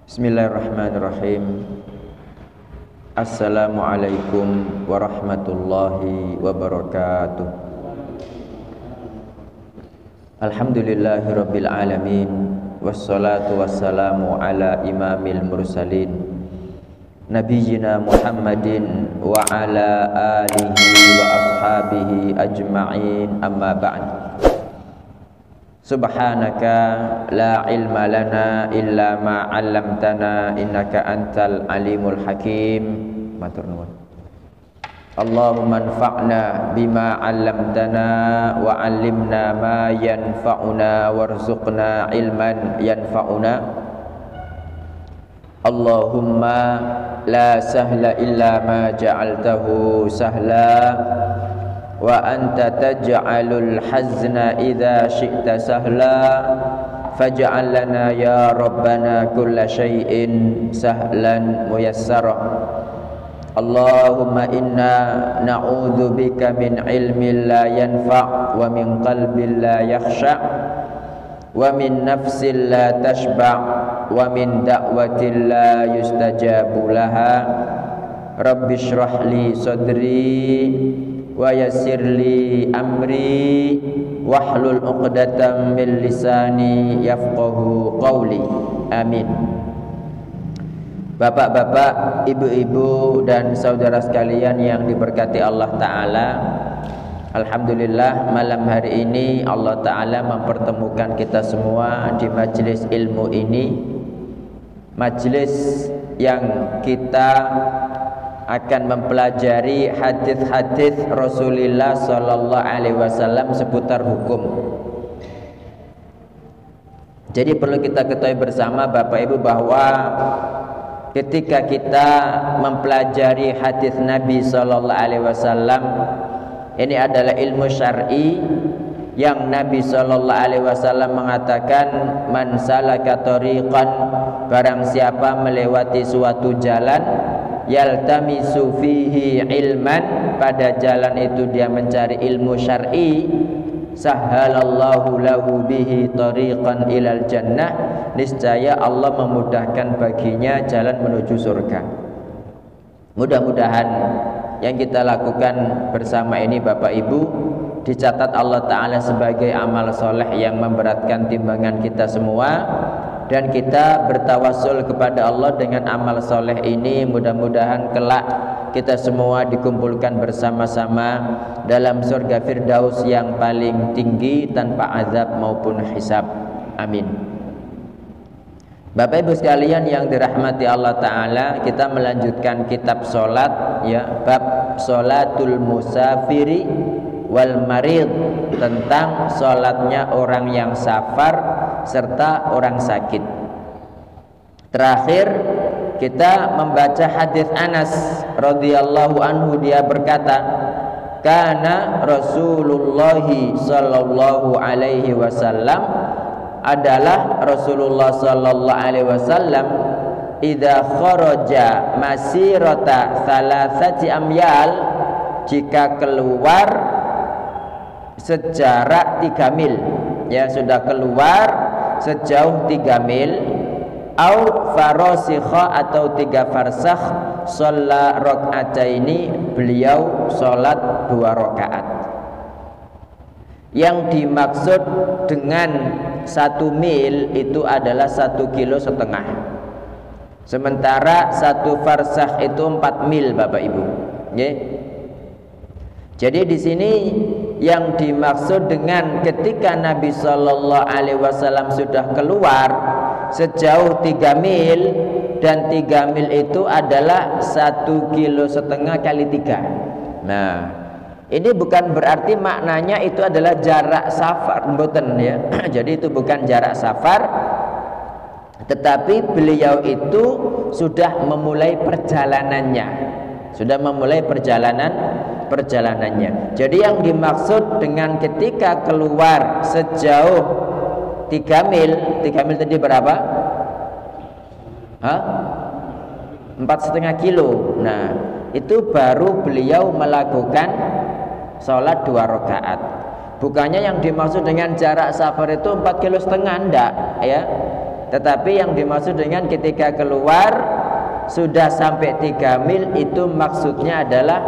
Bismillahirrahmanirrahim. Assalamualaikum warahmatullahi wabarakatuh. Alhamdulillahirabbil alamin, wassalatu wassalamu ala imamil mursalin nabiyyina Muhammadin wa ala alihi wa ashabihi ajma'in, amma ba'd. Subhanaka la ilma lana illa ma 'allamtana innaka antal alimul hakim. Matur nuwun. Allahumma anfa'na bima 'allamtana wa 'allimna ma yanfa'una warzuqna ilman yanfa'una. Allahumma la sahla illa ma ja'altahu sahla wa anta taj'alul hazna idza syi'ta sahla faj'al lana ya rabbana kulla syai'in sahlan muyassara. Allahumma inna na'udzubika min ilmin la yanfa' wa min qalbin la yakhsha' wa min nafsin la tashba' wa min da'watin la yustajabu laha. Rabbi shrah li sadri wa yassirli amri wahlul 'uqdatam min lisani yafqahu qawli. Amin. Bapak-bapak, ibu-ibu dan saudara sekalian yang diberkati Allah Ta'ala, alhamdulillah malam hari ini Allah Ta'ala mempertemukan kita semua di majelis ilmu ini, majelis yang kita akan mempelajari hadis-hadis Rasulullah sallallahu alaihi wasallam seputar hukum. Jadi perlu kita ketahui bersama Bapak Ibu bahwa ketika kita mempelajari hadis Nabi sallallahu alaihi wasallam, ini adalah ilmu syar'i yang Nabi sallallahu alaihi wasallam mengatakan, man salaka tariqan, barang siapa melewati suatu jalan, yaltamisu fihi ilman, pada jalan itu dia mencari ilmu syar'i, sahhalallahu lahu bihi tariqan ilal jannah, niscaya Allah memudahkan baginya jalan menuju surga. Mudah-mudahan yang kita lakukan bersama ini Bapak Ibu dicatat Allah Ta'ala sebagai amal soleh yang memberatkan timbangan kita semua, dan kita bertawassul kepada Allah dengan amal soleh ini. Mudah-mudahan kelak kita semua dikumpulkan bersama-sama dalam surga Firdaus yang paling tinggi tanpa azab maupun hisab. Amin. Bapak Ibu sekalian yang dirahmati Allah Ta'ala, kita melanjutkan kitab solat, ya, bab solatul musafiri wal marid, tentang solatnya orang yang safar serta orang sakit. Terakhir kita membaca hadis Anas radhiyallahu anhu, dia berkata, kana Rasulullah sallallahu alaihi wasallam, adalah Rasulullah sallallahu alaihi wasallam, idza kharaja masirata thalathati amyal, jika keluar sejarak 3 mil, ya, sudah keluar sejauh 3 mil, au farasikha, atau 3 farsakh, shalla rak'ataini, beliau salat 2 rakaat. Yang dimaksud dengan 1 mil itu adalah 1,5 kilo. Sementara 1 farsakh itu 4 mil Bapak Ibu. Nggih. Jadi di sini yang dimaksud dengan ketika Nabi sallallahu alaihi wasallam sudah keluar sejauh 3 mil, dan 3 mil itu adalah 1,5 kilo kali 3. Nah, ini bukan berarti maknanya itu adalah jarak safar, mboten, ya. Jadi itu bukan jarak safar, tetapi beliau itu sudah memulai perjalanannya, perjalanannya. Jadi yang dimaksud dengan ketika keluar sejauh 3 mil, 3 mil tadi berapa? 4,5 kilo. Nah, itu baru beliau melakukan sholat 2 rakaat. Bukannya yang dimaksud dengan jarak safar itu 4,5 kilo, enggak, ya. Tetapi yang dimaksud dengan ketika keluar sudah sampai 3 mil itu maksudnya adalah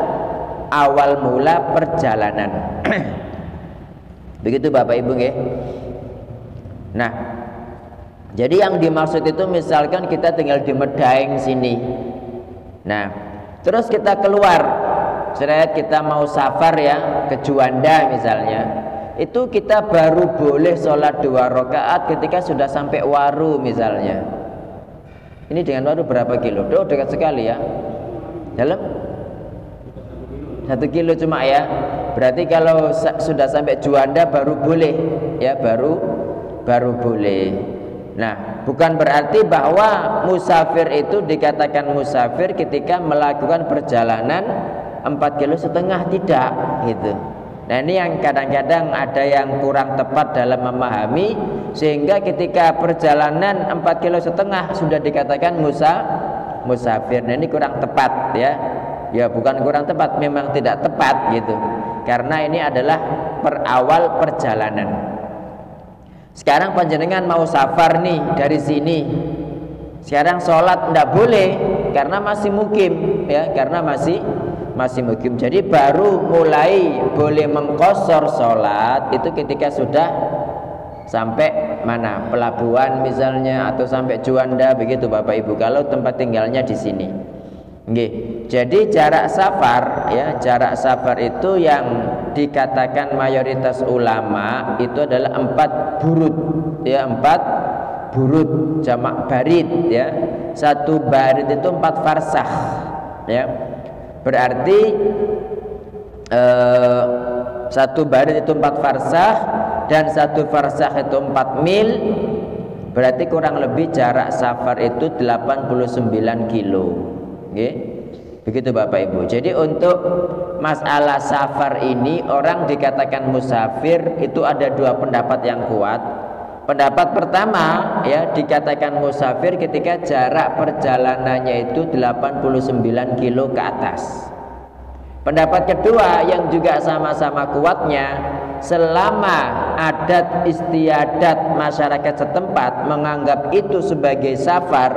awal mula perjalanan. Begitu Bapak Ibu nggih. Nah, jadi yang dimaksud itu misalkan kita tinggal di Medaeng sini. Nah, terus kita keluar, seret kita mau safar ya ke Juanda misalnya. Itu kita baru boleh sholat 2 rakaat ketika sudah sampai Waru misalnya. Ini dengan Waru berapa kilo? Oh, dekat sekali ya. Dalam 1 kilo cuma ya. Berarti kalau sudah sampai Juanda baru boleh ya, baru boleh. Nah, bukan berarti bahwa musafir itu dikatakan musafir ketika melakukan perjalanan 4,5 kilo, tidak gitu. Nah, ini yang kadang-kadang ada yang kurang tepat dalam memahami, sehingga ketika perjalanan 4,5 kilo sudah dikatakan musafir. Nah, ini kurang tepat ya. Ya, bukan kurang tepat, memang tidak tepat gitu. Karena ini adalah perawal perjalanan. Sekarang panjenengan mau safar nih dari sini. Sekarang sholat tidak boleh karena masih mukim ya, karena masih mukim. Jadi baru mulai boleh mengqashar sholat itu ketika sudah sampai mana? Pelabuhan misalnya, atau sampai Juanda begitu Bapak Ibu. Kalau tempat tinggalnya di sini. Nggih. Jadi jarak safar ya, jarak safar itu yang dikatakan mayoritas ulama itu adalah 4 burud ya, 4 burud jamak barid ya. 1 barid itu 4 farsakh ya. Berarti 1 barid itu 4 farsakh, dan 1 farsakh itu 4 mil. Berarti kurang lebih jarak safar itu 89 kilo. Oke, begitu Bapak Ibu. Jadi untuk masalah safar ini, orang dikatakan musafir itu ada 2 pendapat yang kuat. Pendapat pertama ya, dikatakan musafir ketika jarak perjalanannya itu 89 kilo ke atas. Pendapat kedua yang juga sama-sama kuatnya, selama adat istiadat masyarakat setempat menganggap itu sebagai safar,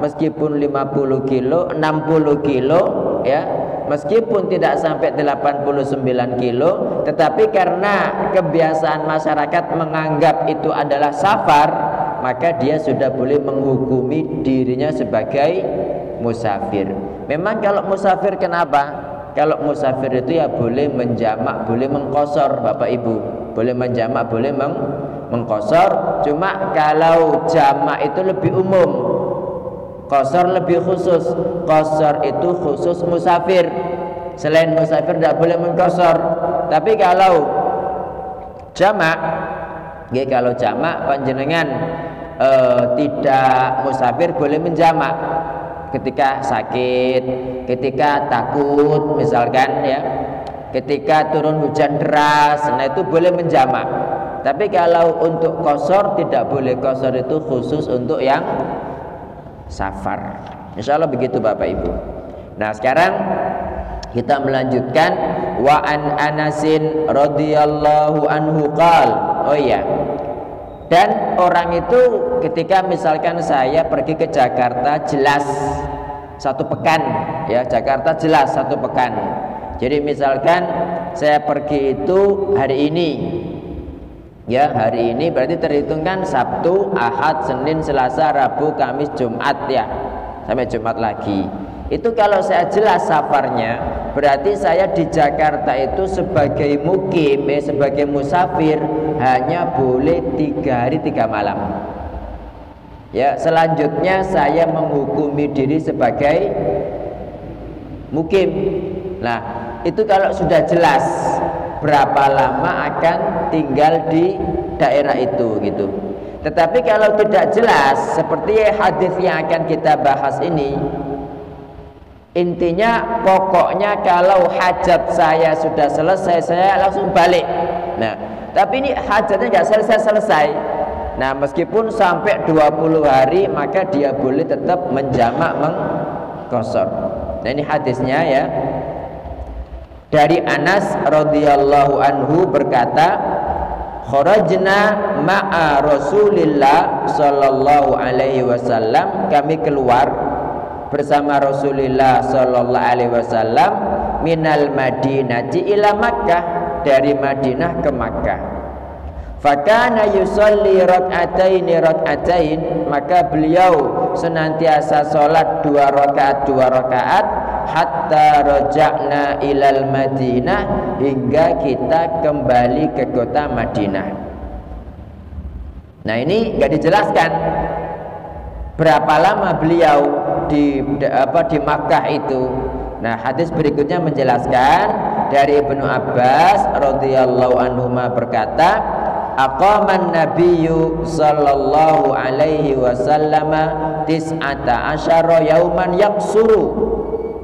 meskipun 50 kilo, 60 kilo ya, meskipun tidak sampai 89 kilo, tetapi karena kebiasaan masyarakat menganggap itu adalah safar, maka dia sudah boleh menghukumi dirinya sebagai musafir. Memang kalau musafir kenapa? Kalau musafir itu ya boleh menjamak, boleh mengqashar Bapak Ibu. Boleh menjamak, boleh mengqashar. Cuma kalau jamak itu lebih umum, qashar lebih khusus. Qashar itu khusus musafir. Selain musafir tidak boleh mengqashar. Tapi kalau jamak, ya kalau jamak panjenengan tidak musafir boleh menjamak. Ketika sakit, ketika takut misalkan ya, ketika turun hujan deras, nah itu boleh menjamak. Tapi kalau untuk qashar tidak boleh. Qashar itu khusus untuk yang safar. Insyaallah begitu Bapak Ibu. Nah, sekarang kita melanjutkan wa an Anasin radhiyallahu anhu qal. Oh iya. Dan orang itu ketika misalkan saya pergi ke Jakarta jelas 1 pekan ya, Jakarta jelas 1 pekan. Jadi misalkan saya pergi itu hari ini ya, hari ini berarti terhitungkan Sabtu, Ahad, Senin, Selasa, Rabu, Kamis, Jumat ya, sampai Jumat lagi. Itu kalau saya jelas safarnya, berarti saya di Jakarta itu sebagai mukim, sebagai musafir hanya boleh 3 hari 3 malam. Ya, selanjutnya saya menghukumi diri sebagai mukim. Nah, itu kalau sudah jelas berapa lama akan tinggal di daerah itu gitu. Tetapi kalau tidak jelas, seperti hadis yang akan kita bahas ini, intinya pokoknya kalau hajat saya sudah selesai, saya langsung balik. Nah, tapi ini hajatnya nggak selesai. Nah, meskipun sampai 20 hari, maka dia boleh tetap menjamak mengqashar. Nah, ini hadisnya ya. Dari Anas radhiyallahu anhu berkata, kharajna ma'a Rasulillah sallallahu alaihi wasallam, kami keluar bersama Rasulullah sallallahu alaihi wasallam minal Madinati ila Makkah, dari Madinah ke Makkah. Fakana yusalli rak'atain, maka beliau senantiasa sholat 2 rakaat hatta raja'na ilal Madinah, hingga kita kembali ke kota Madinah. Nah, ini enggak dijelaskan berapa lama beliau di Makkah itu. Nah, hadis berikutnya menjelaskan dari Ibnu Abbas radhiyallahu anhuma berkata, aqaman nabiyyu sallallahu alaihi wasallam 19 yauman yaqsuru.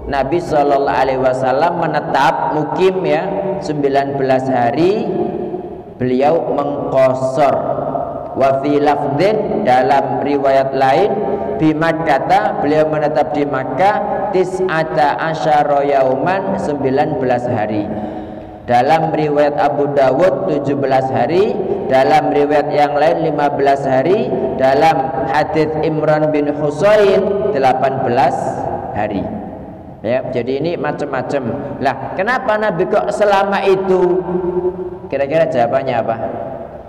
Nabi sallallahu alaihi wasallam menetap mukim ya 19 hari beliau mengqasar. Wa fi lafdhin, dalam riwayat lain, bi Makkah, beliau menetap di Makkah 19 yauman 19 hari. Dalam riwayat Abu Dawud 17 hari, dalam riwayat yang lain 15 hari, dalam hadis Imran bin Husain 18 hari. Ya, jadi ini macam-macam. Lah, kenapa Nabi kok selama itu? Kira-kira jawabannya apa?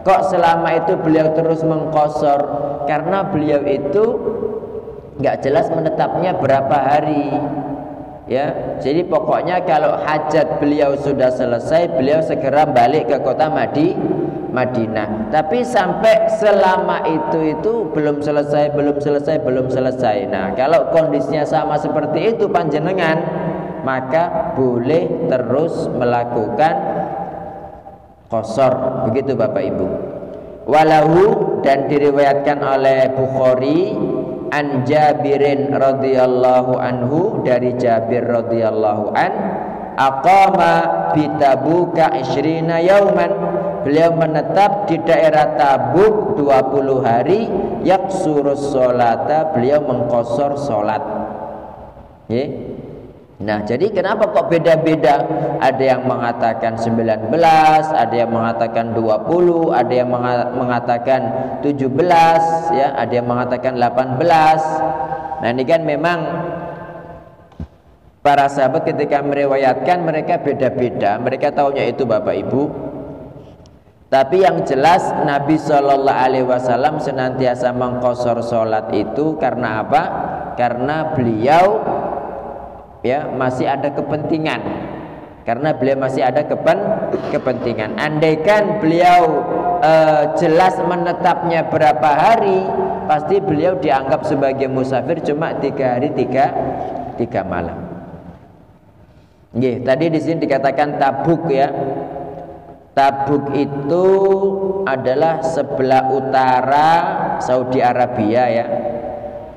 Kok selama itu beliau terus mengqasar? Karena beliau itu nggak jelas menetapnya berapa hari. Ya, jadi pokoknya kalau hajat beliau sudah selesai, beliau segera balik ke kota Madinah. Tapi sampai selama itu belum selesai. Nah, kalau kondisinya sama seperti itu panjenengan, maka boleh terus melakukan qasar. Begitu Bapak Ibu. Walahu, dan diriwayatkan oleh Bukhari an Jabirin radhiyallahu anhu, dari Jabir radhiyallahu an, aqama bi Tabuka 20 yauman, beliau menetap di daerah Tabuk 20 hari, yaksurus sholata, beliau mengqasar salat. Nah, jadi kenapa kok beda-beda? Ada yang mengatakan 19, ada yang mengatakan 20, ada yang mengatakan 17, ya, ada yang mengatakan 18. Nah, ini kan memang para sahabat ketika meriwayatkan mereka beda-beda, mereka taunya itu Bapak Ibu. Tapi yang jelas Nabi Shallallahu Alaihi Wasallam senantiasa mengqasar sholat itu karena apa? Karena beliau ya masih ada kepentingan. Karena beliau masih ada kepentingan. Andaikan beliau jelas menetapnya berapa hari, pasti beliau dianggap sebagai musafir cuma 3 hari 3 malam. Tadi di sini dikatakan Tabuk ya. Tabuk itu adalah sebelah utara Saudi Arabia ya.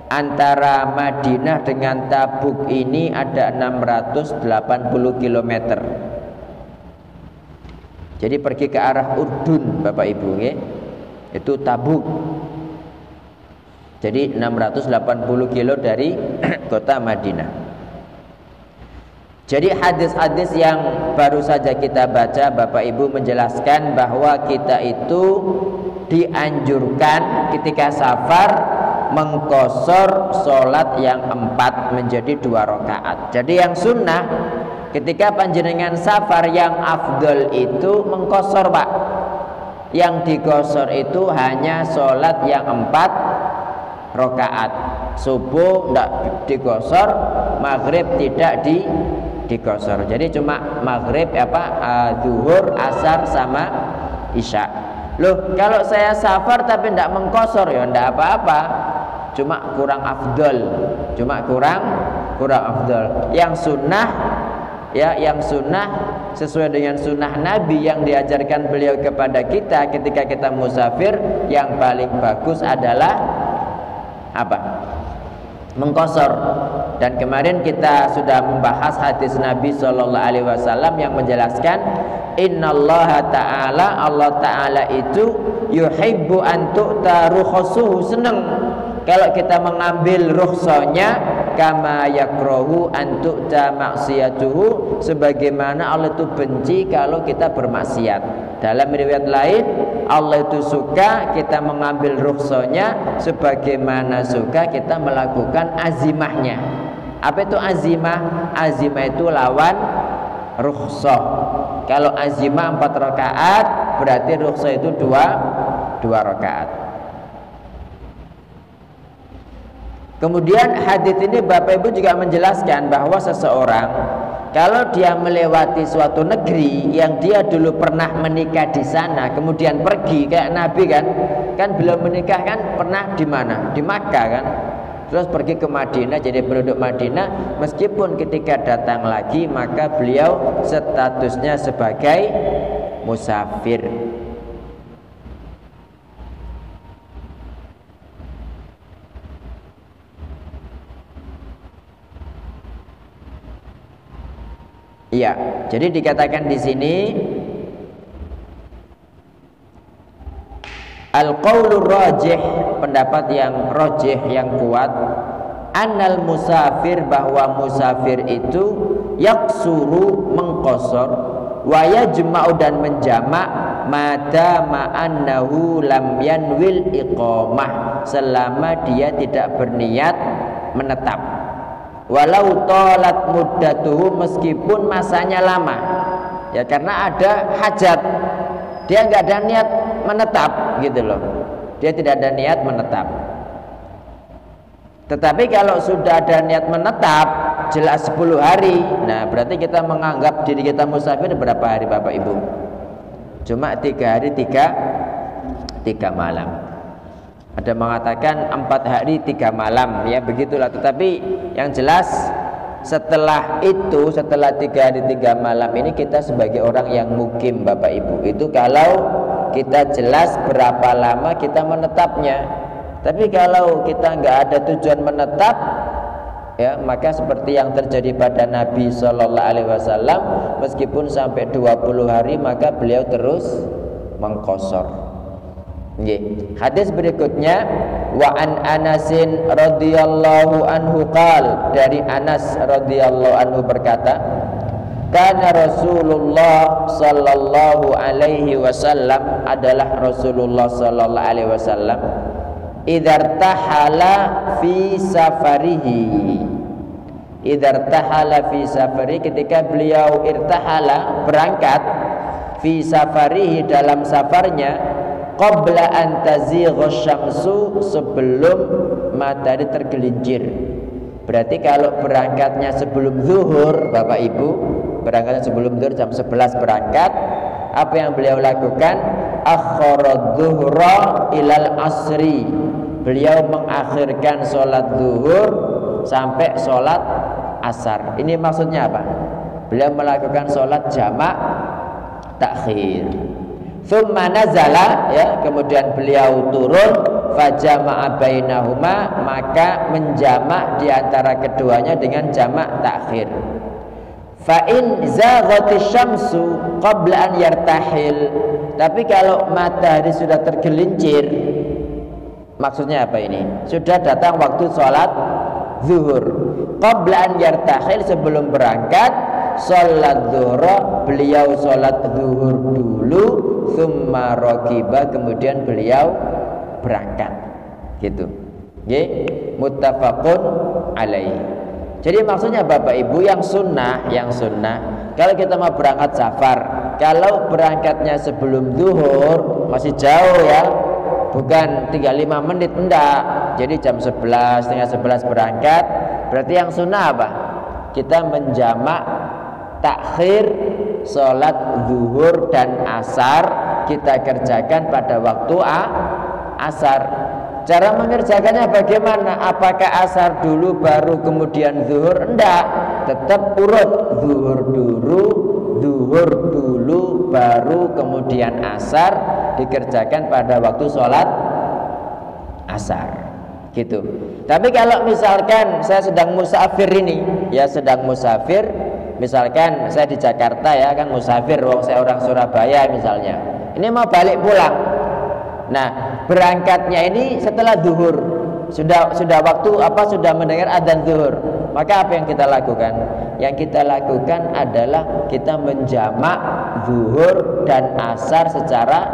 Antara Madinah dengan Tabuk ini ada 680 km. Jadi pergi ke arah Urdun Bapak Ibu ya. Itu Tabuk. Jadi 680 kilo dari kota Madinah. Jadi hadis-hadis yang baru saja kita baca Bapak Ibu menjelaskan bahwa kita itu dianjurkan ketika safar mengqasar sholat yang 4 menjadi 2 rakaat. Jadi yang sunnah ketika panjenengan safar, yang afdol itu mengqasar Pak. Yang diqasar itu hanya sholat yang 4 rakaat. Subuh tidak diqasar, maghrib tidak diqasar. Jadi cuma maghrib zuhur, asar sama isya. Loh, kalau saya safar tapi tidak mengqasar ya tidak apa-apa. Cuma kurang afdol. Yang sunnah ya, yang sunnah sesuai dengan sunnah Nabi yang diajarkan beliau kepada kita ketika kita musafir, yang paling bagus adalah apa? Mengqasar. Dan kemarin kita sudah membahas hadis Nabi Shallallahu Alaihi Wasallam yang menjelaskan innallaha ta'ala, Allah ta'ala itu yuhibbu an tu'ta rukhsuhu, senang kalau kita mengambil rukhsahnya, kama yakrahu an tu'ta maksiyatuhu, sebagaimana Allah itu benci kalau kita bermaksiat. Dalam riwayat lain Allah itu suka, kita mengambil rukhsahnya, sebagaimana suka kita melakukan azimahnya. Apa itu azimah? Azimah itu lawan rukhsah. Kalau azimah 4 rakaat, berarti rukhsah itu 2 rakaat. Kemudian hadis ini Bapak Ibu juga menjelaskan bahwa seseorang kalau dia melewati suatu negeri yang dia dulu pernah menikah di sana, kemudian pergi, kayak Nabi kan belum menikah kan, pernah di mana? Di Makkah kan, terus pergi ke Madinah jadi penduduk Madinah. Meskipun ketika datang lagi, maka beliau statusnya sebagai musafir. Iya, jadi dikatakan di sini al-qaulur rajih, pendapat yang rajih yang kuat, annal musafir, bahwa musafir itu yaksuru, mengqasar, wa yajma'u, dan menjamak, madama annahu lam yanwil iqamah, selama dia tidak berniat menetap. Walau tolat muddatuhu, meskipun masanya lama, ya karena ada hajat, dia nggak ada niat menetap gitu loh, dia tidak ada niat menetap. Tetapi kalau sudah ada niat menetap jelas 10 hari, nah berarti kita menganggap diri kita musafir berapa hari Bapak Ibu? Cuma 3 hari 3 malam. Ada mengatakan 4 hari 3 malam, ya begitulah. Tetapi yang jelas setelah itu, setelah 3 hari 3 malam ini, kita sebagai orang yang mukim Bapak Ibu, itu kalau kita jelas berapa lama kita menetapnya. Tapi kalau kita nggak ada tujuan menetap, ya maka seperti yang terjadi pada Nabi SAW, meskipun sampai 20 hari maka beliau terus mengqasar. Hadis berikutnya, wa an Anasin radhiyallahu anhu qal, dari Anas radhiyallahu anhu berkata, kana Rasulullah sallallahu alaihi wasallam, adalah Rasulullah sallallahu alaihi wasallam, idartahala fi safarihi, idartahala fi safarihi, ketika beliau irtahala, berangkat, fi safarihi, dalam safarnya, qabla an tazigha syamsu, sebelum matahari tergelincir. Berarti kalau berangkatnya sebelum zuhur Bapak Ibu, berangkatnya sebelum zuhur jam 11 berangkat, apa yang beliau lakukan? Akhara dhuhra ilal asri, beliau mengakhirkan sholat zuhur sampai sholat asar. Ini maksudnya apa? Beliau melakukan sholat jamak takhir. Tsumma nazala, ya, kemudian beliau turun, fajama'a bainahuma, maka menjamak di antara keduanya dengan jamak takhir. Fa in zaghatis syamsu qabla an yartahil, tapi kalau matahari sudah tergelincir, maksudnya apa ini? Sudah datang waktu sholat zuhur, qabla an yartahil, sebelum berangkat, sholat zuhur, beliau sholat zuhur dulu, thumma rakiba, kemudian beliau berangkat, gitu. Muttafaqun alaih. Jadi maksudnya Bapak Ibu, yang sunnah, kalau kita mau berangkat safar, kalau berangkatnya sebelum zuhur masih jauh ya, bukan 35 menit, enggak. Jadi jam 11, setengah 11 berangkat, berarti yang sunnah apa? Kita menjamak takhir sholat zuhur dan asar, kita kerjakan pada waktu asar. Cara mengerjakannya bagaimana? Apakah asar dulu baru kemudian zuhur? Enggak, tetap urut, zuhur dulu baru kemudian asar, dikerjakan pada waktu sholat asar, gitu. Tapi kalau misalkan saya sedang musafir ini, ya sedang musafir, misalkan saya di Jakarta, ya kan musafir, saya orang Surabaya misalnya, ini mau balik pulang. Nah, berangkatnya ini setelah zuhur, sudah waktu sudah mendengar adzan zuhur. Maka apa yang kita lakukan? Yang kita lakukan adalah kita menjamak zuhur dan asar secara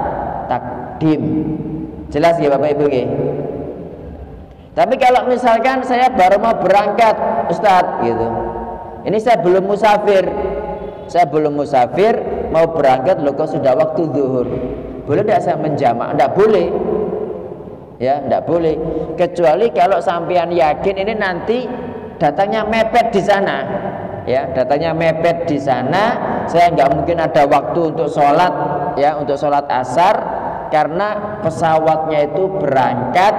takdim. Jelas ya Bapak Ibu nggih? Tapi kalau misalkan saya baru mau berangkat, Ustadz gitu. Ini saya belum musafir. Saya belum musafir, mau berangkat loh kok sudah waktu zuhur. Boleh tidak saya menjamak? Tidak boleh. Ya, tidak boleh. Kecuali kalau sampean yakin ini nanti datangnya mepet di sana. Ya, datangnya mepet di sana, saya nggak mungkin ada waktu untuk sholat, ya, untuk sholat asar karena pesawatnya itu berangkat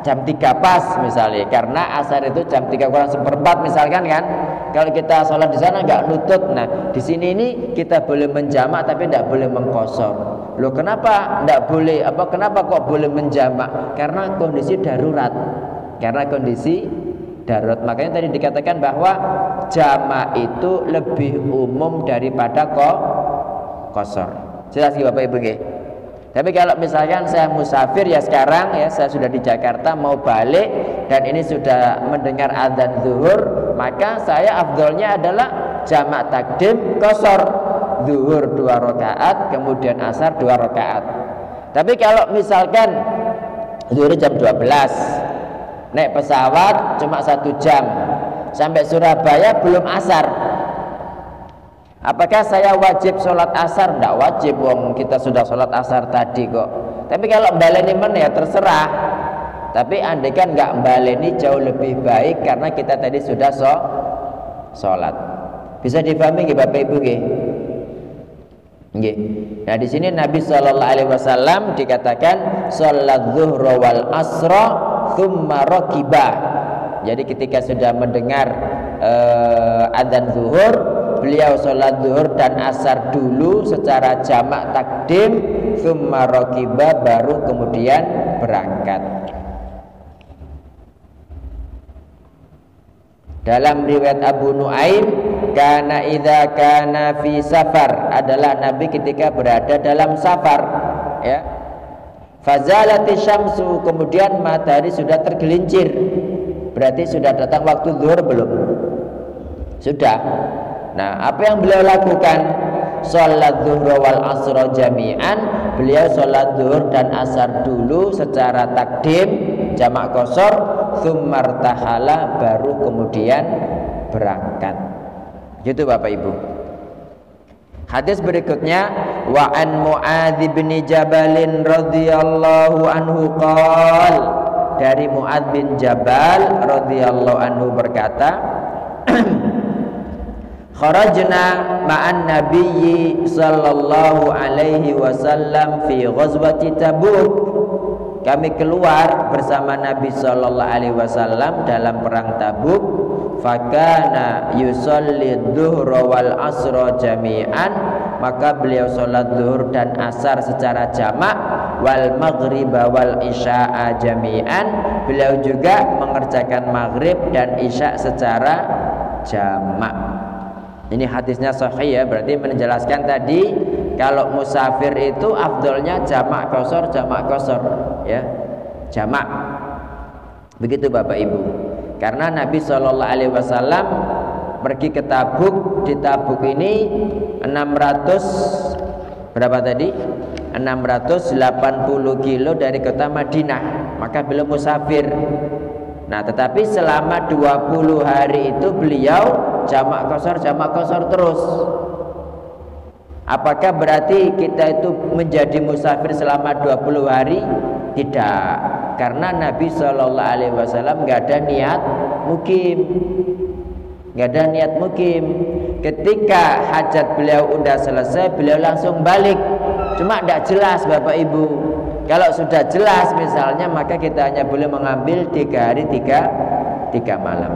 jam 3 pas misalnya, karena asar itu jam 3 kurang seperempat misalkan kan. Kalau kita sholat di sana nggak nutut. Nah di sini ini kita boleh menjamak tapi tidak boleh mengkosor. Loh kenapa tidak boleh? Kenapa kok boleh menjamak? Karena kondisi darurat. Karena kondisi darurat. Makanya tadi dikatakan bahwa jamak itu lebih umum daripada kosor. Jelas ya Bapak Ibu nggih? Tapi kalau misalkan saya musafir ya sekarang ya, saya sudah di Jakarta mau balik dan ini sudah mendengar adzan zuhur, maka saya afdolnya adalah jamak takdim qashar, zuhur 2 rakaat kemudian asar 2 rakaat. Tapi kalau misalkan zuhur jam 12, naik pesawat cuma 1 jam sampai Surabaya belum asar, apakah saya wajib sholat asar? Tidak wajib, wong kita sudah sholat asar tadi kok. Tapi kalau baleni men ya terserah. Tapi andai kan nggak baleni jauh lebih baik karena kita tadi sudah sholat. Bisa difahami nggih Bapak Ibu nggih? Nggih. Nah di sini Nabi SAW dikatakan sholat zuhra wal asra thumma rakiba. Jadi ketika sudah mendengar adzan zuhur, beliau sholat zuhur dan asar dulu secara jamak takdim, thumma rakiba, baru kemudian berangkat. Dalam riwayat Abu Nuaim, kana idza kana fi safar, adalah Nabi ketika berada dalam safar, ya. Fazalati syamsu, kemudian matahari sudah tergelincir. Berarti sudah datang waktu zuhur belum? Sudah. Nah, apa yang beliau lakukan? Sholat zuhur wal asra jami'an. Beliau sholat zuhur dan asar dulu secara takdim, jamak qashar, tsummartahala, baru kemudian berangkat. Gitu Bapak Ibu. Hadis berikutnya, wa an Muadz bin Jabal radhiyallahu anhu qala, dari Muadz bin Jabal radhiyallahu anhu berkata, kharajna ma'an nabiyyi sallallahu alaihi wasallam fi ghazwati Tabuk. Kami keluar bersama Nabi sallallahu alaihi wasallam dalam perang Tabuk. Fakana yusalli dhuhra wal asra jami'an, maka beliau salat zuhur dan asar secara jamak, wal maghriba wal isya'a jami'an, beliau juga mengerjakan maghrib dan isya secara jamak. Ini hadisnya sahih ya, berarti menjelaskan tadi kalau musafir itu afdolnya jamak qashar ya, jamak. Begitu Bapak Ibu. Karena Nabi SAW pergi ke Tabuk. Di Tabuk ini 600 berapa tadi? 680 kilo dari kota Madinah. Maka beliau musafir. Nah, tetapi selama 20 hari itu beliau jamak qashar terus. Apakah berarti kita itu menjadi musafir selama 20 hari? Tidak, karena Nabi SAW nggak ada niat mukim. Ketika hajat beliau udah selesai, beliau langsung balik. Cuma tidak jelas Bapak Ibu. Kalau sudah jelas misalnya, maka kita hanya boleh mengambil 3 hari 3 malam.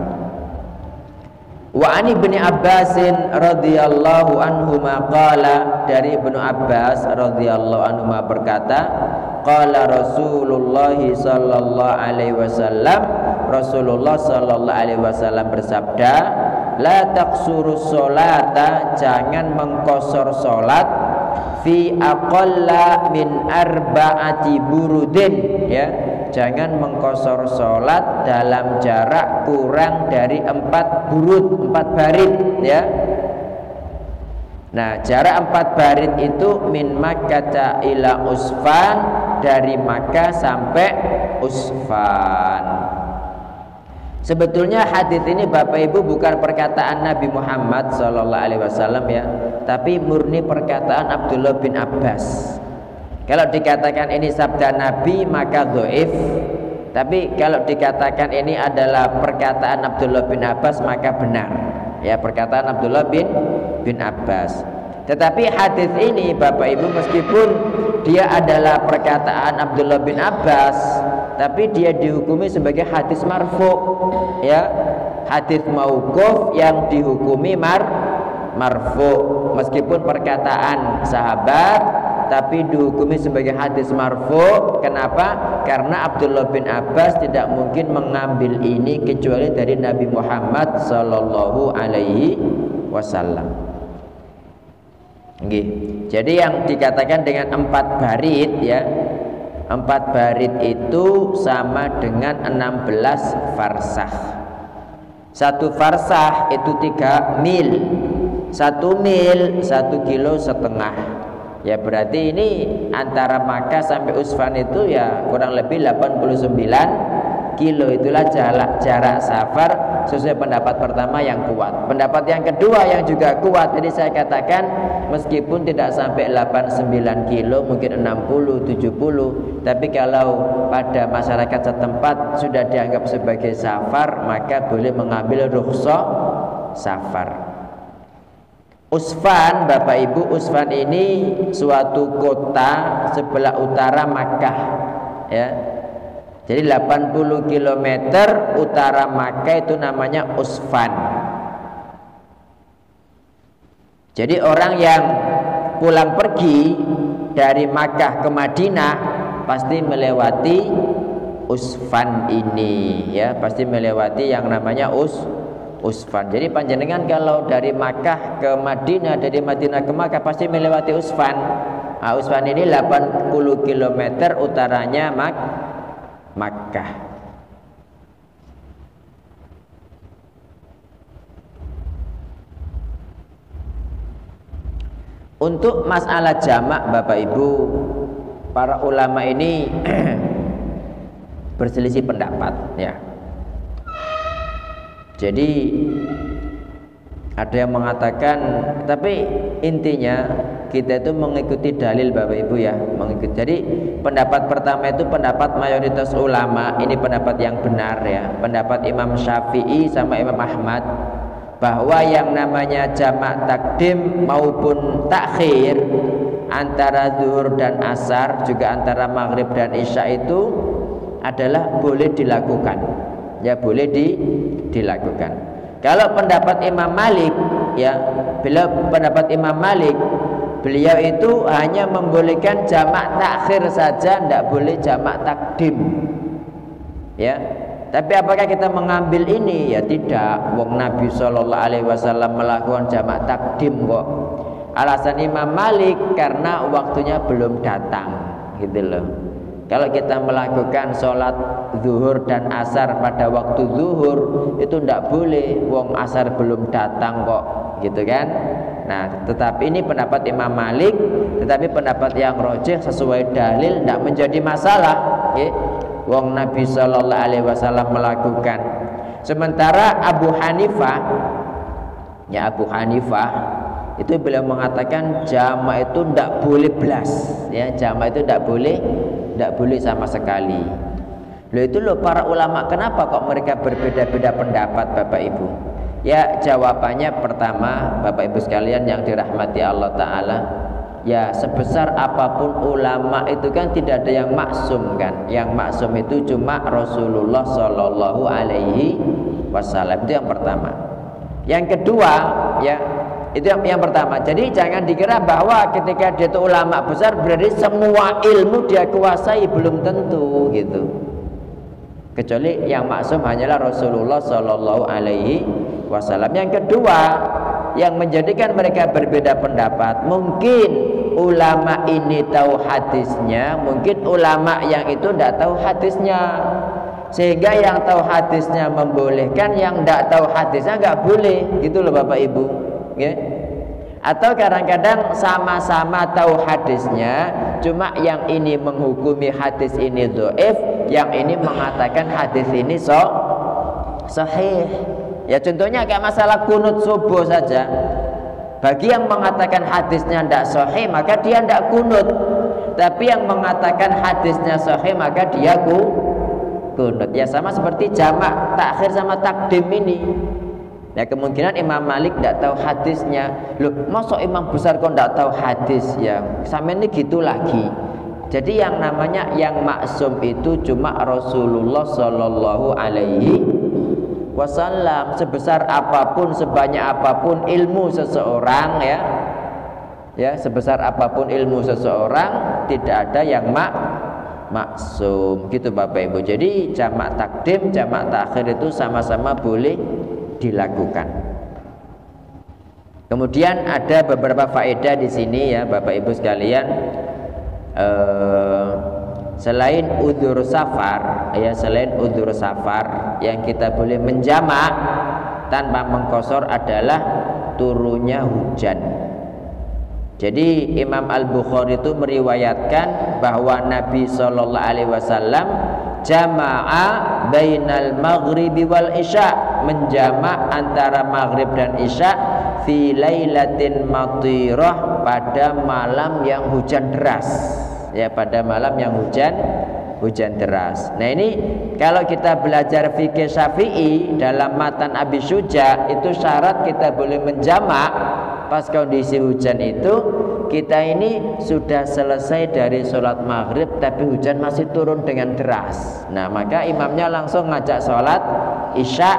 Wa ani bin Abbasin radhiyallahu anhu qala, dari Ibnu Abbas radhiyallahu anhu berkata, qala Rasulullah sallallahu alaihi wasallam, Rasulullah sallallahu alaihi wasallam bersabda, la taqsuru sholata, jangan mengkosor salat, fi aqalla min arba'ati burudin, ya, jangan mengkosor salat dalam jarak kurang dari 4 burud, 4 barit, ya. Nah, jarak 4 barit itu min Makkah ila Usfan, dari Makkah sampai Usfan. Sebetulnya hadis ini Bapak Ibu bukan perkataan Nabi Muhammad SAW ya, tapi murni perkataan Abdullah bin Abbas. Kalau dikatakan ini sabda Nabi maka dhaif, tapi kalau dikatakan ini adalah perkataan Abdullah bin Abbas maka benar. Ya, perkataan Abdullah bin Abbas. Tetapi hadis ini Bapak Ibu meskipun dia adalah perkataan Abdullah bin Abbas, tapi dia dihukumi sebagai hadis marfu, ya, hadis mauquf yang dihukumi marfu. Meskipun perkataan sahabat, tapi dihukumi sebagai hadis marfu. Kenapa? Karena Abdullah bin Abbas tidak mungkin mengambil ini kecuali dari Nabi Muhammad sallallahu alaihi wasallam. Jadi yang dikatakan dengan 4 barit ya, 4 barit itu sama dengan 16 farsah. 1 farsah itu 3 mil. 1 mil 1,5 kilo. Ya berarti ini antara Makkah sampai Usfan itu ya kurang lebih 89 kilo. Itulah jarak safar sesuai pendapat pertama yang kuat. Pendapat yang kedua yang juga kuat, jadi saya katakan meskipun tidak sampai 89 kilo, mungkin 60-70, tapi kalau pada masyarakat setempat sudah dianggap sebagai safar, maka boleh mengambil rukhsah safar. Usfan, Bapak Ibu, Usfan ini suatu kota sebelah utara Makkah ya. Jadi 80 km utara Makkah itu namanya Usfan. Jadi orang yang pulang pergi dari Makkah ke Madinah pasti melewati Usfan ini ya, pasti melewati yang namanya Usfan. Jadi panjenengan kalau dari Makkah ke Madinah, dari Madinah ke Makkah pasti melewati Usfan. Nah, Usfan ini 80 km utaranya Makkah. Untuk masalah jamak Bapak Ibu, para ulama ini berselisih pendapat ya. Jadi ada yang mengatakan, tapi intinya kita itu mengikuti dalil Bapak Ibu ya, mengikuti. Jadi pendapat pertama itu pendapat mayoritas ulama, ini pendapat yang benar ya, pendapat Imam Syafi'i sama Imam Ahmad, bahwa yang namanya jamak takdim maupun takhir antara zuhur dan asar, juga antara maghrib dan isya itu adalah boleh dilakukan ya, boleh dilakukan. Kalau pendapat Imam Malik ya, bila pendapat Imam Malik, beliau itu hanya membolehkan jamak takhir saja, tidak boleh jamak takdim ya. Tapi apakah kita mengambil ini? Ya tidak. Wong Nabi SAW melakukan jamak takdim kok. Alasan Imam Malik karena waktunya belum datang gitu loh. Kalau kita melakukan sholat zuhur dan asar pada waktu zuhur itu tidak boleh, wong asar belum datang kok, gitu kan? Nah, tetapi ini pendapat Imam Malik, tetapi pendapat yang rajih sesuai dalil tidak menjadi masalah. Okay? Wong Nabi SAW melakukan. Sementara Abu Hanifah, ya Abu Hanifah itu beliau mengatakan jamak itu tidak boleh belas, ya jamak itu tidak boleh sama sekali. Loh itu loh para ulama, kenapa kok mereka berbeda-beda pendapat Bapak Ibu? Ya jawabannya pertama Bapak Ibu sekalian yang dirahmati Allah Ta'ala, ya sebesar apapun ulama itu kan tidak ada yang maksum kan. Yang maksum itu cuma Rasulullah Sallallahu Alaihi Wasallam. Itu yang pertama. Yang kedua ya, itu yang pertama. Jadi jangan dikira bahwa ketika dia itu ulama besar berarti semua ilmu dia kuasai, belum tentu gitu. Kecuali yang maksum hanyalah Rasulullah Sallallahu Alaihi Wasallam. Yang kedua, yang menjadikan mereka berbeda pendapat, mungkin ulama ini tahu hadisnya, mungkin ulama yang itu tidak tahu hadisnya, sehingga yang tahu hadisnya membolehkan, yang tidak tahu hadisnya nggak boleh, gitu loh Bapak Ibu. Okay? Atau kadang-kadang sama-sama tahu hadisnya, cuma yang ini menghukumi hadis ini dhaif, yang ini mengatakan hadis ini sahih. Ya contohnya kayak masalah kunut subuh saja. Bagi yang mengatakan hadisnya tidak sahih, maka dia tidak kunut. Tapi yang mengatakan hadisnya sahih, maka dia kunut. Ya sama seperti jamak takhir sama takdim ini. Ya kemungkinan Imam Malik tidak tahu hadisnya. Loh, masa imam besar kok tidak tahu hadis? Ya sampai ini gitu lagi. Jadi yang namanya yang maksum itu cuma Rasulullah Shallallahu Alaihi Wasallam. Sebesar apapun, sebanyak apapun ilmu seseorang, ya sebesar apapun ilmu seseorang, tidak ada yang maksum. Gitu Bapak Ibu. Jadi jamak takdim, jamak takhir itu sama-sama boleh dilakukan. Kemudian ada beberapa faedah di sini ya Bapak Ibu sekalian. Selain udzur safar, ya selain udzur safar yang kita boleh menjamak tanpa mengqasar adalah turunnya hujan. Jadi Imam Al-Bukhari itu meriwayatkan bahwa Nabi Shallallahu Alaihi Wasallam jama'a bainal maghribi wal isya, menjamak antara maghrib dan isya fi lailatin matirah, pada malam yang hujan deras. Ya pada malam yang hujan deras. Nah ini kalau kita belajar fikih Syafi'i dalam matan Abi Syuja, itu syarat kita boleh menjamak pas kondisi hujan itu kita ini sudah selesai dari sholat maghrib tapi hujan masih turun dengan deras. Nah maka imamnya langsung ngajak sholat isya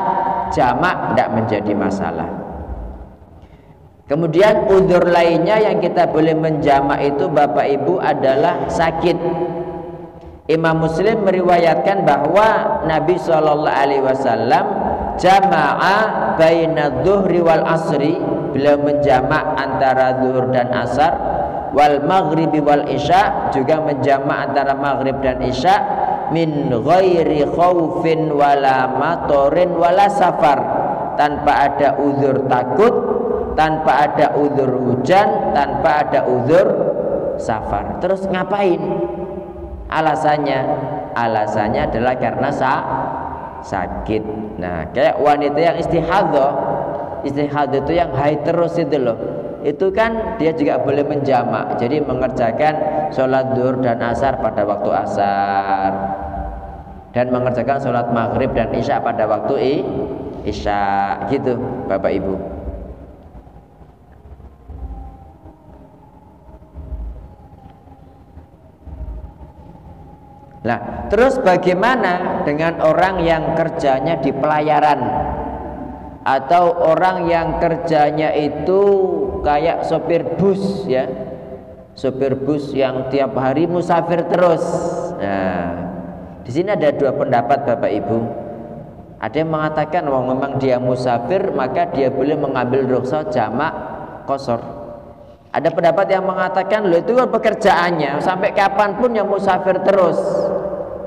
jamak, tidak menjadi masalah. Kemudian udzur lainnya yang kita boleh menjamak itu Bapak Ibu adalah sakit. Imam Muslim meriwayatkan bahwa Nabi SAW jama'a baina dhuhri wal asri, beliau menjamak antara zuhur dan asar, wal maghribi wal isya, juga menjamak antara maghrib dan isya, min ghairi khaufin wala matorin wala safar, tanpa ada uzur takut, tanpa ada uzur hujan, tanpa ada uzur safar. Terus ngapain? Alasannya adalah karena sakit. Nah, kayak wanita yang istihadhah itu yang haid terus itu loh. Itu kan dia juga boleh menjamak. Jadi mengerjakan sholat zuhur dan asar pada waktu asar, dan mengerjakan sholat maghrib dan isya pada waktu isya, gitu Bapak Ibu. Nah, terus bagaimana dengan orang yang kerjanya di pelayaran, atau orang yang kerjanya itu kayak sopir bus ya, sopir bus yang tiap hari musafir terus. Nah, di sini ada dua pendapat Bapak Ibu. Ada yang mengatakan bahwa memang dia musafir maka dia boleh mengambil rukhsah jamak qasar. Ada pendapat yang mengatakan loh itu kan pekerjaannya sampai kapanpun yang musafir terus.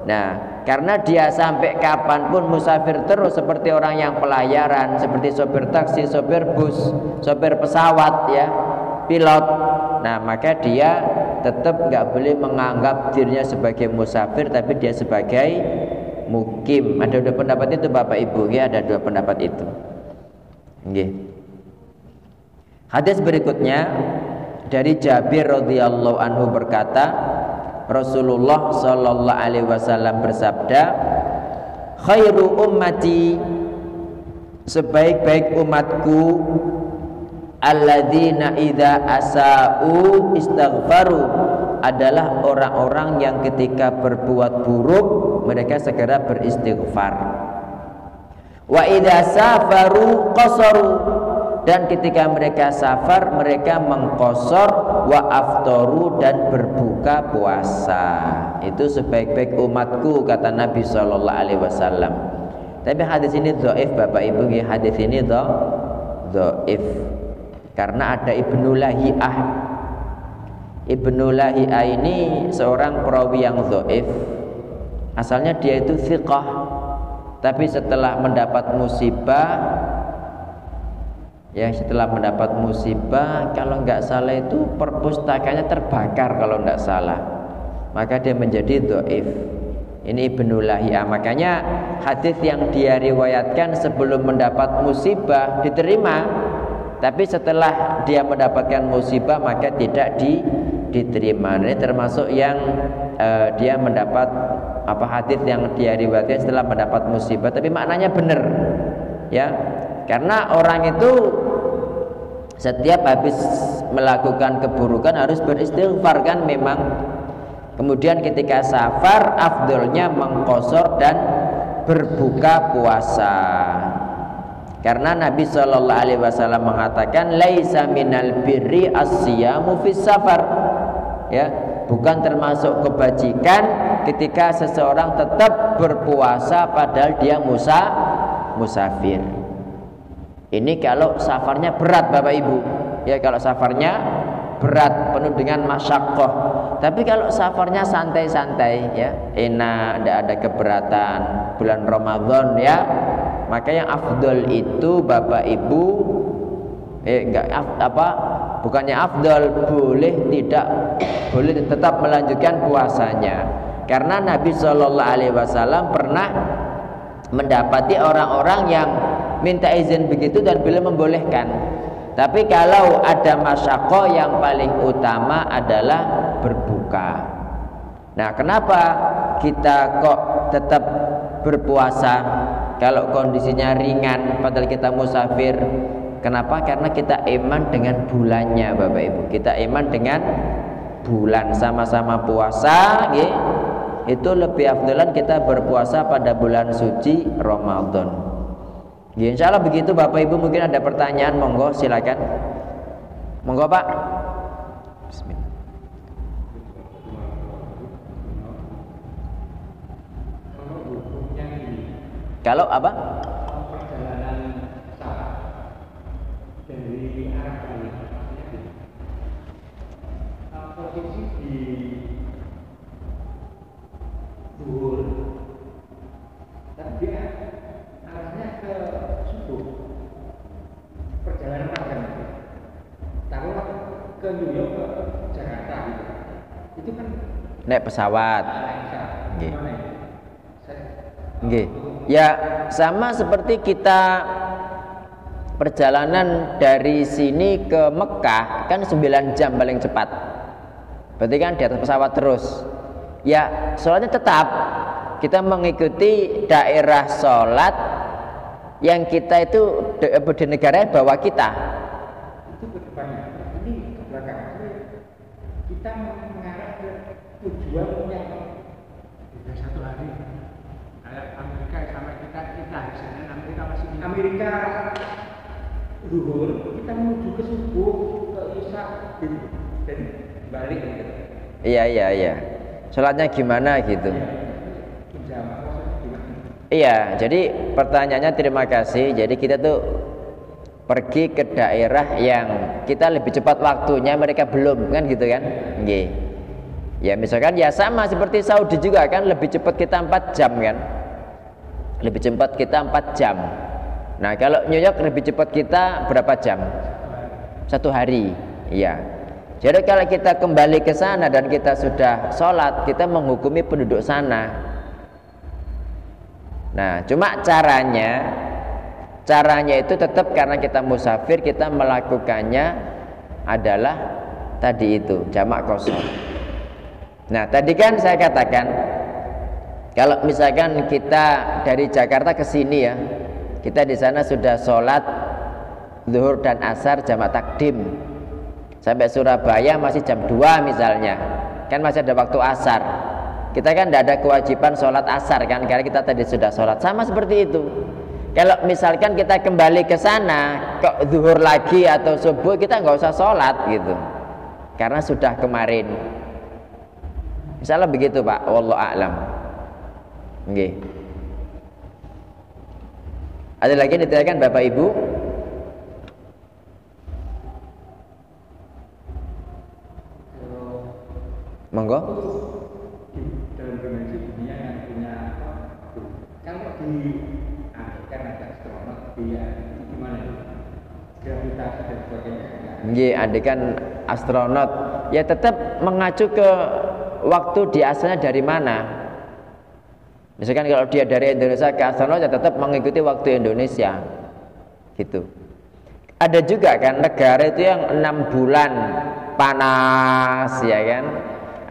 Nah, karena dia sampai kapanpun musafir terus seperti orang yang pelayaran, seperti sopir taksi, sopir bus, sopir pesawat ya, pilot. Nah, maka dia tetap nggak boleh menganggap dirinya sebagai musafir, tapi dia sebagai mukim. Ada dua pendapat itu Bapak Ibu ya, ada dua pendapat itu. Okay. Hadis berikutnya dari Jabir radhiyallahu anhu berkata, Rasulullah sallallahu alaihi wasallam bersabda, khairu ummati, sebaik-baik umatku, alladzina idza asa'u istaghfaru, adalah orang-orang yang ketika berbuat buruk mereka segera beristighfar. Wa idza safaru qasaru, dan ketika mereka safar mereka mengqasar, wa aftaru, dan berbuka puasa. Itu sebaik-baik umatku kata Nabi sallallahu alaihi wasallam. Tapi hadis ini dhaif Bapak Ibu, hadis ini dhaif karena ada Ibnu Lahi'ah. Ibnu Lahi'ah ini seorang perawi yang dhaif. Asalnya dia itu thiqah, tapi setelah mendapat musibah Ya, setelah mendapat musibah, kalau nggak salah itu perpustakanya terbakar kalau nggak salah, maka dia menjadi dhaif. Ini Ibnu Lahiyah. Makanya hadis yang dia riwayatkan sebelum mendapat musibah diterima, tapi setelah dia mendapatkan musibah maka tidak diterima. Ini termasuk yang dia mendapat hadis yang dia riwayatkan setelah mendapat musibah, tapi maknanya benar, ya. Karena orang itu setiap habis melakukan keburukan harus beristighfar kan memang. Kemudian ketika safar afdolnya mengqashar dan berbuka puasa. Karena Nabi Shallallahu Alaihi Wasallam mengatakan laisa minal birri as-siyamu fis safar. Ya, bukan termasuk kebajikan ketika seseorang tetap berpuasa padahal dia musafir. Ini kalau safarnya berat Bapak Ibu. Ya, kalau safarnya berat penuh dengan masyaqqah. Tapi kalau safarnya santai-santai ya, enak, tidak ada keberatan, bulan Ramadan ya, maka yang afdol itu Bapak Ibu bukannya afdol, boleh tetap melanjutkan puasanya. Karena Nabi Shallallahu Alaihi Wasallam pernah mendapati orang-orang yang minta izin begitu dan beliau membolehkan. Tapi kalau ada masyaqqah yang paling utama adalah berbuka. Nah, kenapa kita kok tetap berpuasa kalau kondisinya ringan padahal kita musafir? Kenapa? Karena kita iman dengan bulannya Bapak Ibu. Kita iman dengan bulan, sama-sama puasa itu lebih afdalan kita berpuasa pada bulan suci Ramadan. Ya, insya Allah begitu Bapak Ibu. Mungkin ada pertanyaan, monggo silakan. Monggo Pak. Bismillah. Kalau apa? Perjalanan dari arah balik, posisi di Zuhur, tapi dia arahnya ke subuh. Perjalanan panjang itu, taruhlah ke New York, ke Jakarta gitu. Itu kan naik pesawat. Nggih. Ya, sama seperti kita perjalanan dari sini ke Mekah kan 9 jam paling cepat. Berarti kan di atas pesawat terus. Ya, sholatnya tetap kita mengikuti daerah sholat yang kita itu di negara bawa kita. Itu ke depannya, ini ke belakang. Kita mengarah ke tujuan yang beda 1 hari. Kayak Amerika sama kita hari Senin, Amerika masih di Amerika Zuhur, kita menuju ke subuh, ke Isya dan balik gitu. Iya. Sholatnya gimana gitu? Iya, jadi pertanyaannya terima kasih. Jadi kita tuh pergi ke daerah yang kita lebih cepat waktunya, mereka belum, kan gitu kan? Nggih. Ya misalkan ya sama seperti Saudi juga kan, lebih cepat kita 4 jam kan? Lebih cepat kita 4 jam. Nah kalau New York lebih cepat kita berapa jam? 1 hari. Iya. Jadi kalau kita kembali ke sana dan kita sudah sholat, kita menghukumi penduduk sana. Nah cuma caranya itu tetap karena kita musafir, kita melakukannya adalah tadi itu jamak qashar. Nah tadi kan saya katakan kalau misalkan kita dari Jakarta ke sini ya, kita di sana sudah sholat zuhur dan asar jamak takdim. Sampai Surabaya masih jam 2 misalnya, kan masih ada waktu asar. Kita kan tidak ada kewajiban sholat asar kan, karena kita tadi sudah sholat. Sama seperti itu. Kalau misalkan kita kembali ke sana, kok zuhur lagi atau subuh, kita nggak usah sholat gitu, karena sudah kemarin. Misalnya begitu Pak, wallahu a'lam. Nggih. Ada lagi yang ditanyakan Bapak Ibu? Monggo. Dalam dimensi dunia yang punya kalau di kan ada astronot dia gimana itu? gravitasi dan sebagainya. Nggih, andekan astronot ya tetap mengacu ke waktu dia asalnya dari mana. Misalkan kalau dia dari Indonesia ke astronot ya tetap mengikuti waktu Indonesia. Gitu. Ada juga kan negara itu yang 6 bulan panas ya kan,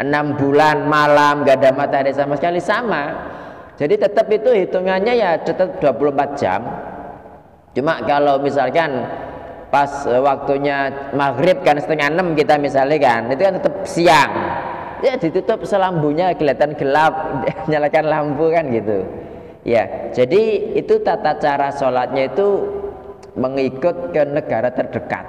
6 bulan malam gak ada matahari sama sekali, sama. Jadi tetap itu hitungannya ya tetap 24 jam. Cuma kalau misalkan pas waktunya maghrib kan 5:30 kita misalnya kan, itu kan tetap siang. Ya ditutup selambunya kelihatan gelap, nyalakan lampu kan gitu. Ya, jadi itu tata cara sholatnya itu mengikut ke negara terdekat.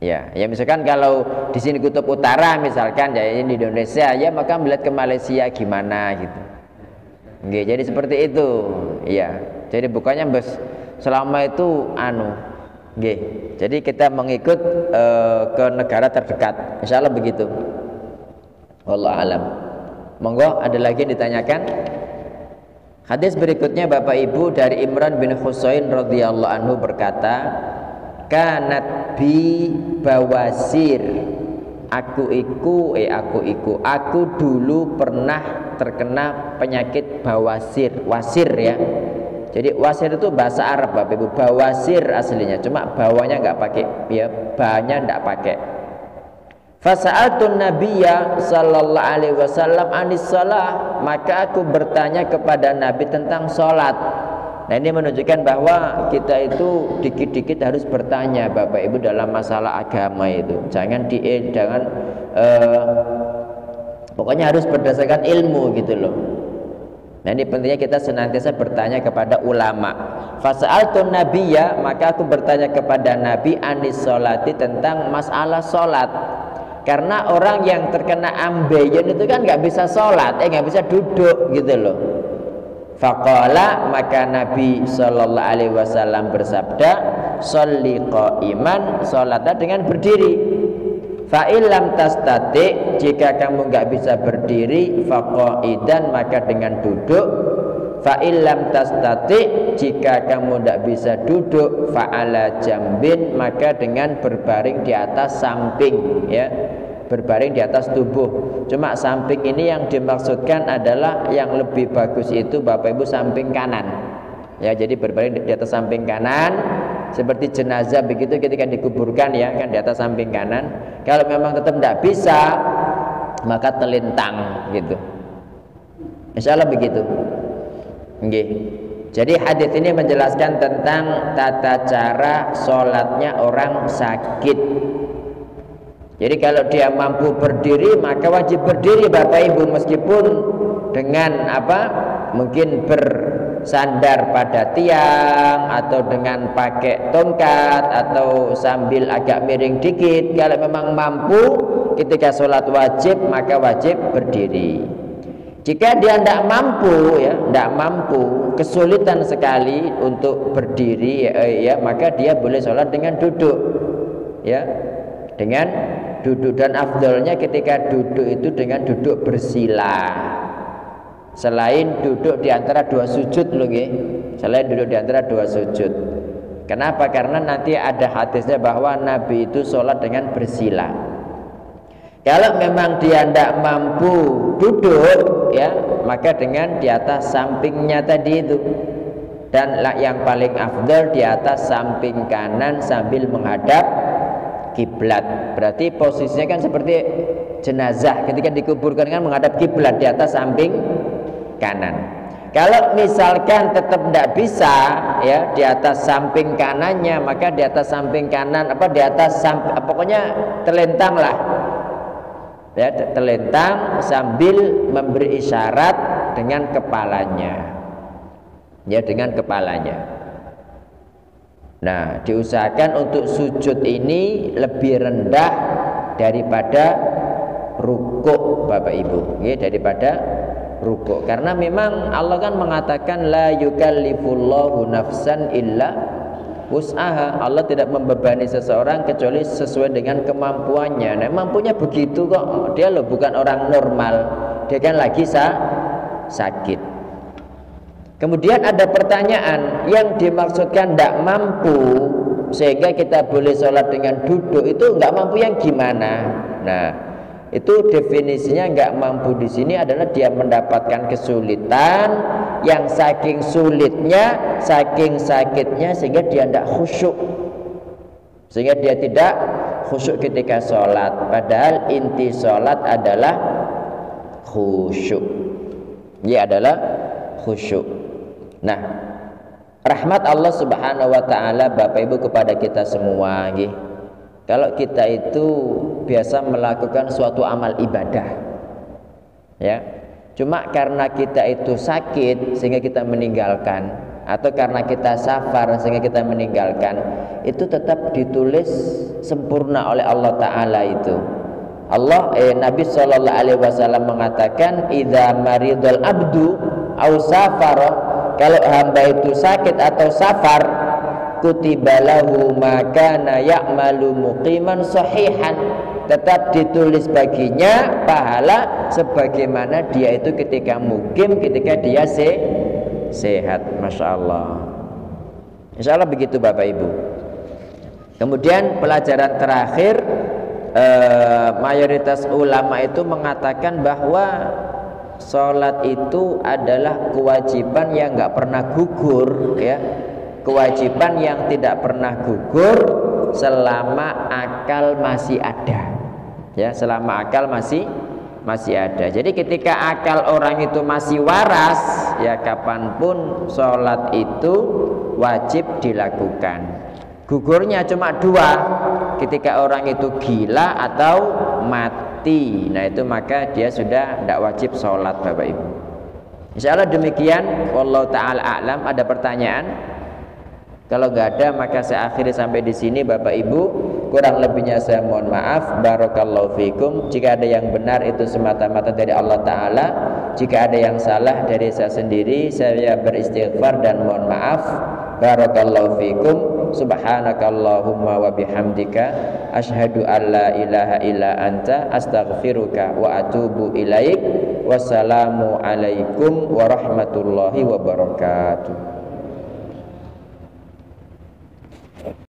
Ya misalkan kalau di sini kutub utara misalkan ya ini di Indonesia ya, maka melihat ke Malaysia gimana gitu. Oke, jadi seperti itu. Ya, jadi bukannya selama itu Oke, jadi kita mengikut ke negara terdekat. Insya Allah begitu. Wallahu alam. Monggo ada lagi yang ditanyakan? Hadis berikutnya Bapak Ibu dari Imran bin Husain radhiyallahu anhu berkata, kanat bi bawasir. Aku dulu pernah terkena penyakit bawasir. Wasir ya. Jadi wasir itu bahasa Arab Bapak Ibu. Bawasir aslinya, cuma bawahnya enggak pakai ya, bahnya enggak pakai. Fasa'altun Nabiyya sallallahu alaihi wasallam anis shalah, maka aku bertanya kepada Nabi tentang salat. Nah, ini menunjukkan bahwa kita itu dikit-dikit harus bertanya Bapak Ibu dalam masalah agama itu. Pokoknya harus berdasarkan ilmu gitu loh. Nah, ini pentingnya kita senantiasa bertanya kepada ulama. Fasa'altun Nabiyya, maka aku bertanya kepada Nabi anis sholati, tentang masalah salat. Karena orang yang terkena ambeien itu kan nggak bisa sholat, nggak bisa duduk gitu loh. Faqala, maka Nabi sallallahu alaihi wasallam bersabda, sholli qa'iman, sholatlah dengan berdiri. Fa illam tastati, jika kamu nggak bisa berdiri, faqa'idan, maka dengan duduk. Fa illam tastati, jika kamu tidak bisa duduk, fa ala jambin, maka dengan berbaring di atas samping ya, berbaring di atas tubuh. Cuma samping ini yang dimaksudkan adalah yang lebih bagus itu Bapak Ibu samping kanan ya, jadi berbaring di atas samping kanan seperti jenazah begitu ketika dikuburkan ya kan, di atas samping kanan. Kalau memang tetap tidak bisa, maka telintang gitu. Insya Allah begitu. Okay. Jadi hadis ini menjelaskan tentang tata cara sholatnya orang sakit. Jadi kalau dia mampu berdiri, maka wajib berdiri Bapak Ibu, meskipun dengan mungkin bersandar pada tiang atau dengan pakai tongkat atau sambil agak miring dikit. Kalau memang mampu ketika sholat wajib, maka wajib berdiri. Jika dia tidak mampu, kesulitan sekali untuk berdiri maka dia boleh sholat dengan duduk ya, dengan duduk. Dan afdolnya ketika duduk itu dengan duduk bersila, selain duduk di antara dua sujud loh nggih, selain duduk di antara dua sujud. Kenapa? Karena nanti ada hadisnya bahwa Nabi itu sholat dengan bersila. Kalau memang dia tidak mampu duduk ya, maka dengan di atas sampingnya tadi itu. Dan yang paling afdal di atas samping kanan sambil menghadap kiblat. Berarti posisinya kan seperti jenazah ketika dikuburkan kan menghadap kiblat, di atas samping kanan. Kalau misalkan tetap tidak bisa ya di atas samping kanannya, maka di atas samping kanan pokoknya telentang lah. Ya, telentang sambil memberi isyarat dengan kepalanya. Ya, dengan kepalanya. Nah, diusahakan untuk sujud ini lebih rendah daripada rukuk Bapak Ibu, ya, daripada rukuk. Karena memang Allah kan mengatakan la yukallifullahu nafsan illa wus'aha. Allah tidak membebani seseorang kecuali sesuai dengan kemampuannya. Nah, mampunya begitu kok. Dia loh bukan orang normal. Dia kan lagi sakit. Kemudian ada pertanyaan, yang dimaksudkan tidak mampu sehingga kita boleh sholat dengan duduk, itu nggak mampu yang gimana? Nah, itu definisinya nggak mampu di sini adalah dia mendapatkan kesulitan yang saking sulitnya, saking sakitnya sehingga dia tidak khusyuk, sehingga dia tidak khusyuk ketika sholat. Padahal inti sholat adalah khusyuk. Dia adalah khusyuk. Nah, rahmat Allah Subhanahu wa taala Bapak Ibu kepada kita semua nggih. Kalau kita itu biasa melakukan suatu amal ibadah, ya, cuma karena kita itu sakit sehingga kita meninggalkan, atau karena kita safar sehingga kita meninggalkan, itu tetap ditulis sempurna oleh Allah Ta'ala itu. Nabi SAW mengatakan, idza maridul abdu au safara, kalau hamba itu sakit atau safar, kutibalahu makana ya'malu muqiman sahihan, tetap ditulis baginya pahala sebagaimana dia itu ketika mukim, ketika dia sehat. Masya Allah. Insya Allah begitu Bapak Ibu. Kemudian pelajaran terakhir, mayoritas ulama itu mengatakan bahwa sholat itu adalah kewajiban yang nggak pernah gugur, ya, kewajiban yang tidak pernah gugur selama akal masih ada, ya, selama akal masih ada. Jadi ketika akal orang itu masih waras, ya, kapanpun sholat itu wajib dilakukan. Gugurnya cuma dua, ketika orang itu gila atau mati. Nah itu maka dia sudah tidak wajib sholat Bapak Ibu. Insya Allah demikian. Wallahu ta'ala a'lam. Ada pertanyaan? Kalau nggak ada maka saya akhiri sampai di sini Bapak Ibu. Kurang lebihnya saya mohon maaf. Barakallahu fikum. Jika ada yang benar itu semata-mata dari Allah Ta'ala. Jika ada yang salah dari saya sendiri, saya beristighfar dan mohon maaf. Barakallahu fikum. Subhanakallahumma wa bihamdika asyhadu an la ilaha illa anta astaghfiruka wa atubu ilaik. Wassalamu alaikum warahmatullahi wabarakatuh.